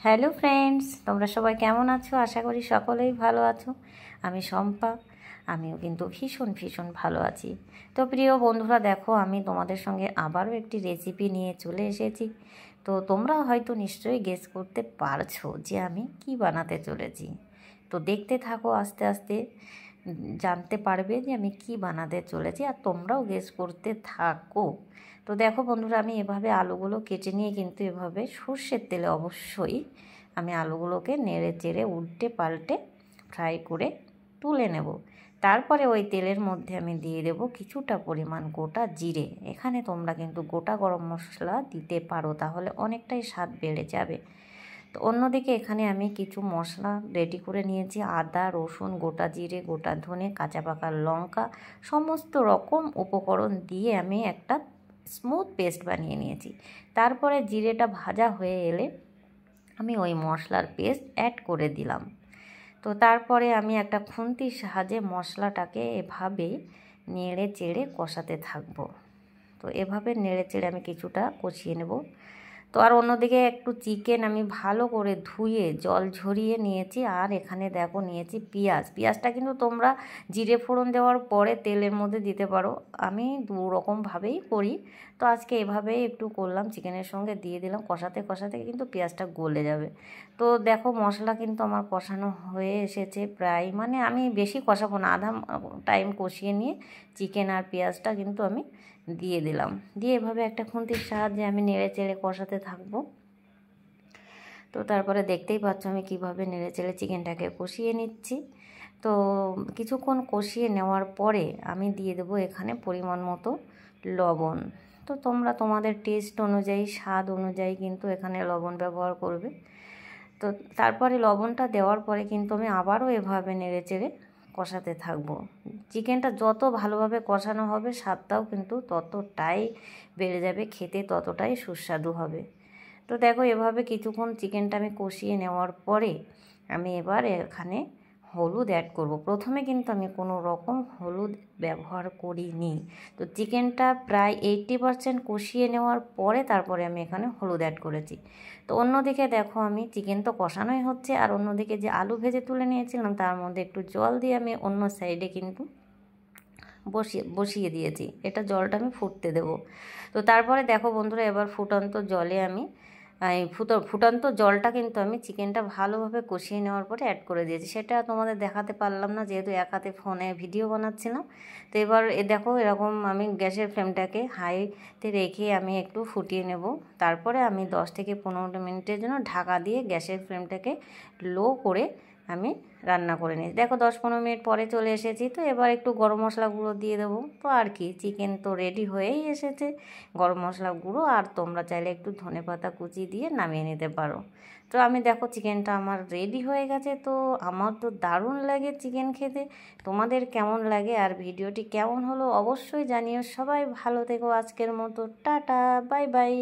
Hello friends, তোমরা সবাই কেমন আছো? আশা করি সকলেই ভালো আছো। আমি শম্পা, আমিও কিন্তু ভীষণ ভালো আছি। তো প্রিয় বন্ধুরা, দেখো আমি তোমাদের সঙ্গে আবারও একটি রেসিপি নিয়ে চলে এসেছি। তো তোমরা হয়তো নিশ্চয়ই গেস করতে পারছো যে আমি কি বানাতে চলেছি। তো দেখতে থাকো, আস্তে আস্তে জানতে পারবে যে আমি কি বানাতে চলেছি, আর তোমরাও গেস করতে থাকো। তো দেখো বন্ধুরা, আমি এভাবে আলুগুলো কেটে নিয়ে কিন্তু এভাবে সর্ষের তেলে অবশ্যই আমি আলুগুলোকে নেড়ে চেড়ে উল্টে পাল্টে ফ্রাই করে তুলে নেব। তারপরে ওই তেলের মধ্যে আমি দিয়ে দেব কিছুটা পরিমাণ গোটা জিরে। এখানে তোমরা কিন্তু গোটা গরম মশলা দিতে পারো, তাহলে অনেকটাই স্বাদ বেড়ে যাবে। তো অন্যদিকে এখানে আমি কিছু মশলা রেডি করে নিয়েছি। আদা, রসুন, গোটা জিরে, গোটা ধনে, কাঁচা পাকা লঙ্কা, সমস্ত রকম উপকরণ দিয়ে আমি একটা স্মুথ পেস্ট বানিয়ে নিয়েছি। তারপরে জিরেটা ভাজা হয়ে এলে আমি ওই মশলার পেস্ট অ্যাড করে দিলাম। তো তারপরে আমি একটা খুন্তির সাহায্যে মশলাটাকে এভাবে নেড়ে চেড়ে কষাতে থাকবো। তো এভাবে নেড়ে চেড়ে আমি কিছুটা কষিয়ে নেব। তো আর অন্যদিকে একটু চিকেন আমি ভালো করে ধুয়ে জল ঝরিয়ে নিয়েছি। আর এখানে দেখো নিয়েছি পেঁয়াজটা কিন্তু তোমরা জিরে ফোড়ন দেওয়ার পরে তেলের মধ্যে দিতে পারো। আমি দু রকমভাবেই করি। তো আজকে এভাবেই একটু করলাম, চিকেনের সঙ্গে দিয়ে দিলাম। কষাতে কষাতে কিন্তু পেঁয়াজটা গলে যাবে। তো দেখো মশলা কিন্তু আমার কষানো হয়ে এসেছে প্রায়, মানে আমি বেশি কষাবো না, আধা টাইম কষিয়ে নিয়ে চিকেন আর পেঁয়াজটা কিন্তু আমি দিয়ে দিলাম। দিয়ে এভাবে একটা খুন্তির সাহায্যে আমি নেড়ে চেড়ে কষাতে থাকবো। তো তারপরে দেখতেই পাচ্ছ আমি কিভাবে নেড়ে চেড়ে চিকেনটাকে কষিয়ে নিচ্ছি। তো কিছুক্ষণ কষিয়ে নেওয়ার পরে আমি দিয়ে দেবো এখানে পরিমাণ মতো লবণ। তো তোমরা তোমাদের টেস্ট অনুযায়ী, স্বাদ অনুযায়ী কিন্তু এখানে লবণ ব্যবহার করবে। তো তারপরে লবণটা দেওয়ার পরে কিন্তু আমি আবারও এভাবে নেড়ে চেড়ে কষাতে থাকবো। চিকেনটা যত ভালোভাবে কষানো হবে স্বাদটাও কিন্তু ততটাই বেড়ে যাবে, খেতে ততটাই সুস্বাদু হবে। তো দেখো এভাবে কিছুক্ষণ চিকেনটা আমি কষিয়ে নেওয়ার পরে আমি এবার এখানে হলুদ অ্যাড করব। প্রথমে কিন্তু আমি কোনো রকম হলুদ ব্যবহার করিনি। তো চিকেনটা প্রায় 80% কষিয়ে নেওয়ার পরে তারপরে আমি এখানে হলুদ অ্যাড করেছি। তো অন্যদিকে দেখো আমি চিকেন তো কষানোই হচ্ছে, আর অন্যদিকে যে আলু ভেজে তুলে নিয়েছিলাম তার মধ্যে একটু জল দিয়ে আমি অন্য সাইডে কিন্তু বসিয়ে দিয়েছি। এটা জলটা আমি ফুটতে দেব। তো তারপরে দেখো বন্ধুরা, এবার ফুটন্ত জলে আমি ফুটন্ত জলটা কিন্তু আমি চিকেনটা ভালোভাবে কষিয়ে নেওয়ার পরে অ্যাড করে দিয়েছি। সেটা তোমাদের দেখাতে পারলাম না, যেহেতু এক হাতে ফোনে ভিডিও বানাচ্ছিলাম। তো এবার দেখো এরকম আমি গ্যাসের ফ্লেমটাকে হাইতে রেখে আমি একটু ফুটিয়ে নেব। তারপরে আমি 10 থেকে 15 মিনিটের জন্য ঢাকা দিয়ে গ্যাসের ফ্লেমটাকে লো করে আমি রান্না করে নিই। দেখো 10-15 মিনিট পরে চলে এসেছি। তো এবার একটু গরম মশলা গুঁড়ো দিয়ে দেবো। তো আর কি, চিকেন তো রেডি হয়েই এসেছে। গরম মশলা গুঁড়ো আর তোমরা চাইলে একটু ধনেপাতা কুচি দিয়ে নামিয়ে নিতে পারো। তো আমি দেখো চিকেনটা আমার রেডি হয়ে গেছে। তো আমার তো দারুণ লাগে চিকেন খেতে। তোমাদের কেমন লাগে আর ভিডিওটি কেমন হলো অবশ্যই জানিও। সবাই ভালো থেকো। আজকের মতো টাটা, বাই বাই।